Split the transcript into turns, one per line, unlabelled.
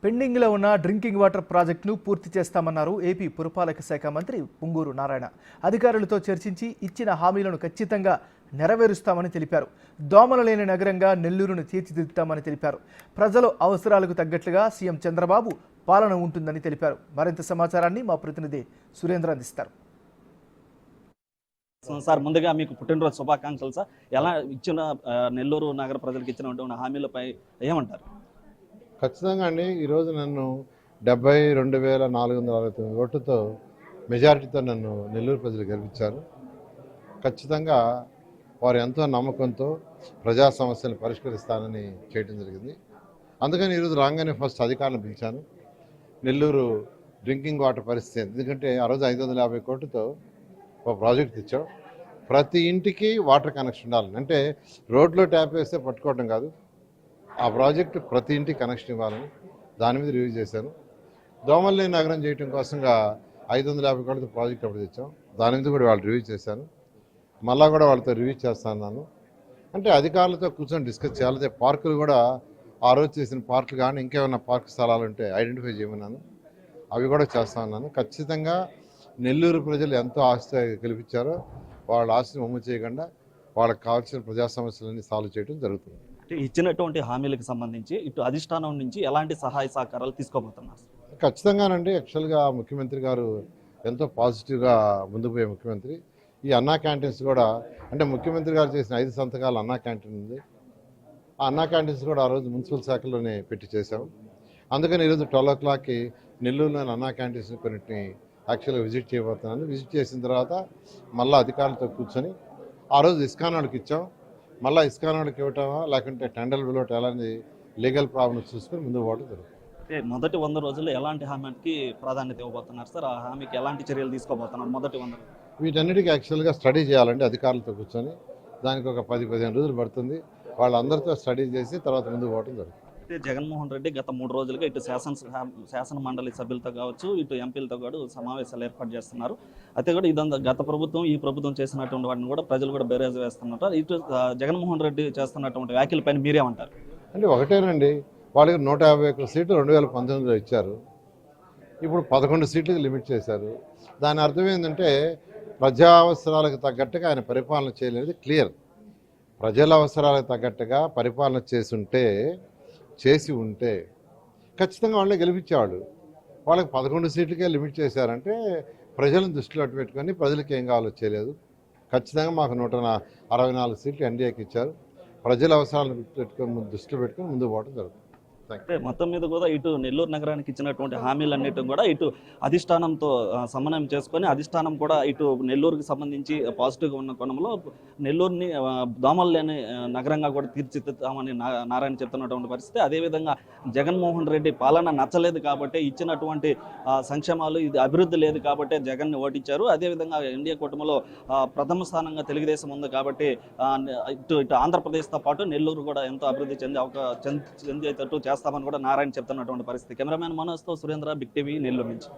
పెండింగ్లో ఉన్న drinking water ప్రాజెక్టును పూర్తి చేస్తామన్నారు ఏపీ పురపాలక శాఖ మంత్రి పొంగూరు నారాయణ. అధికారులతో చర్చించి ఇచ్చిన హామీలను ఖచ్చితంగా నెరవేరుస్తామని తెలిపారు. దోమలు లేని నగరంగా నెల్లూరును తీర్చిదిద్దుతామని తెలిపారు. ప్రజల అవసరాలకు తగ్గట్లుగా సీఎం చంద్రబాబు పాలన ఉంటుందని తెలిపారు. మరింత సమాచారాన్ని మా ప్రతినిధి సురేంద్ర అందిస్తారు.
సార్, ముందుగా మీకు పుట్టినరోజు శుభాకాంక్షలు సార్. ఎలా ఇచ్చిన నెల్లూరు నగర ప్రజలకు ఇచ్చినటువంటి హామీలపై ఏమంటారు?
ఖచ్చితంగా అండి. ఈరోజు నన్ను 72,469 ఓట్లతో మెజారిటీతో నన్ను నెల్లూరు ప్రజలు గెలిపించారు. ఖచ్చితంగా వారు ఎంతో నమ్మకంతో ప్రజా సమస్యలను పరిష్కరిస్తానని చేయడం జరిగింది. అందుకని ఈరోజు రాగానే ఫస్ట్ అధికారులను పిలిచాను. నెల్లూరు డ్రింకింగ్ వాటర్ పరిస్థితి, ఎందుకంటే ఆ రోజు 550 కోట్లతో ఒక ప్రాజెక్ట్ తెచ్చాం. ప్రతి ఇంటికి వాటర్ కనెక్షన్ ఉండాలని, అంటే రోడ్లో ట్యాప్ వేస్తే పట్టుకోవడం కాదు, ఆ ప్రాజెక్టు ప్రతి ఇంటికి కనెక్షన్ ఇవ్వాలని దాని మీద రివ్యూ చేశాను. దోమల్ని నగరం చేయడం కోసంగా 550 కోట్లతో ప్రాజెక్ట్ అప్పుడు తెచ్చాం. దాని మీద కూడా వాళ్ళు రివ్యూ చేశాను. మళ్ళా కూడా వాళ్ళతో రివ్యూ చేస్తాను. అంటే అధికారులతో కూర్చొని డిస్కస్ చేయాలి. పార్కులు కూడా ఆ రోజు చేసిన పార్కులు కానీ ఇంకేమైనా పార్క్ స్థలాలు ఉంటే ఐడెంటిఫై చేయమన్నాను, అవి కూడా చేస్తా ఉన్నాను. ఖచ్చితంగా నెల్లూరు ప్రజలు ఎంతో ఆస్తి గెలిపించారో వాళ్ళ ఆస్తిని అమ్ము చేయకుండా వాళ్ళకి కావాల్సిన ప్రజా సమస్యలన్నీ సాల్వ్ చేయడం జరుగుతుంది.
ఇచ్చినటువంటి హామీలకు సంబంధించి ఇటు అధిష్టానం నుంచి ఎలాంటి సహాయ సహకారాలు తీసుకోబోతున్నారు?
ఖచ్చితంగానండి. యాక్చువల్గా ముఖ్యమంత్రి గారు ఎంతో పాజిటివ్గా ముందుకు పోయే ముఖ్యమంత్రి. ఈ అన్నా క్యాంటీన్స్ కూడా, అంటే ముఖ్యమంత్రి గారు చేసిన 5 సంతకాలు అన్నా క్యాంటీన్ ఉంది. ఆ అన్నా క్యాంటీన్స్ కూడా ఆ రోజు మున్సిపల్ శాఖలోనే పెట్టి చేశాం. అందుకని ఈరోజు 12 o'clockకి నెల్లూరులోని అన్నా క్యాంటీన్స్ కొన్నింటిని యాక్చువల్గా విజిట్ చేయబోతున్నాను. విజిట్ చేసిన తర్వాత మళ్ళీ అధికారులతో కూర్చొని ఆ రోజు ఇస్కాన్ వాళ్ళకి ఇచ్చాం. మళ్ళీ ఇస్కాన్ వాళ్ళకి ఇవ్వటమా లేకుంటే టెండర్లు పిలవటం ఎలాంటి లీగల్ ప్రాబ్లమ్స్ చూసుకొని ముందుకు పోవడం జరుగుతుంది.
మొదటి 100 రోజుల్లో ఎలాంటి హామీకి ప్రాధాన్యత ఇవ్వబోతున్నారు సార్? ఆ హామీకి ఎలాంటి చర్యలు తీసుకోబోతున్నారు మొదటి 100?
వీటన్నిటికీ యాక్చువల్గా స్టడీ చేయాలండి అధికారులతో కూర్చొని. దానికి ఒక 10-15 రోజులు పడుతుంది. వాళ్ళందరితో స్టడీ చేసి తర్వాత ముందుకు పోవడం జరుగుతుంది.
జగన్మోహన్ రెడ్డి గత 3 రోజులుగా ఇటు శాసన మండలి సభ్యులతో కావచ్చు, ఇటు ఎంపీలతో కూడా సమావేశాలు ఏర్పాటు చేస్తున్నారు. అయితే కూడా ఇదంతా గత ప్రభుత్వం ఈ ప్రభుత్వం చేసినటువంటి వాటిని కూడా ప్రజలు కూడా బేరేజ్ వేస్తున్నారు. ఇటు జగన్మోహన్ రెడ్డి చేస్తున్నటువంటి వ్యాఖ్యలపైన మీరేమంటారు?
అంటే ఒకటేనండి, వాళ్ళకి 151 సీట్లు 2019లో ఇచ్చారు. ఇప్పుడు 11 సీట్లకు లిమిట్ చేశారు. దాని అర్థం ఏంటంటే ప్రజా అవసరాలకు తగ్గట్టుగా ఆయన పరిపాలన చేయలేదు. క్లియర్. ప్రజల అవసరాలకు తగ్గట్టుగా పరిపాలన చేసి ఉంటే ఖచ్చితంగా వాళ్ళే గెలిపించేవాళ్ళు. వాళ్ళకి 11 సీట్లకే లిమిట్ చేశారంటే ప్రజలను దృష్టిలో పెట్టుకొని ప్రజలకు ఏం కావాలో చేయలేదు. ఖచ్చితంగా మాకు 164 సీట్లు ఎన్డీఏకి ఇచ్చారు. ప్రజల అవసరాలను దృష్టిలో పెట్టుకొని ముందుకు పోవడం జరుగుతుంది.
మొత్తం మీద కూడా ఇటు నెల్లూరు నగరానికి ఇచ్చినటువంటి హామీలన్నిటి కూడా ఇటు అధిష్టానంతో సమన్వయం చేసుకొని అధిష్టానం కూడా ఇటు నెల్లూరుకి సంబంధించి పాజిటివ్గా ఉన్న కోణంలో నెల్లూరుని దోమలు లేని నగరంగా కూడా తీర్చిదిద్దామని నారాయణ చెప్తున్నటువంటి పరిస్థితి. అదేవిధంగా జగన్మోహన్ రెడ్డి పాలన నచ్చలేదు కాబట్టి ఇచ్చినటువంటి సంక్షేమాలు ఇది అభివృద్ధి లేదు కాబట్టి జగన్ని ఓటించారు. అదేవిధంగా ఎన్డీఏ కూటమిలో ప్రథమ స్థానంగా తెలుగుదేశం ఉంది కాబట్టి ఇటు ఆంధ్రప్రదేశ్తో పాటు నెల్లూరు కూడా ఎంతో అభివృద్ధి చెందేటట్టు చేస్తామని కూడా నారాయణ చెప్తున్నటువంటి పరిస్థితి. కెమెరామెన్ మనోజ్తో సురేంద్ర, బిగ్ టీవీ, నెల్లూరు నుంచి.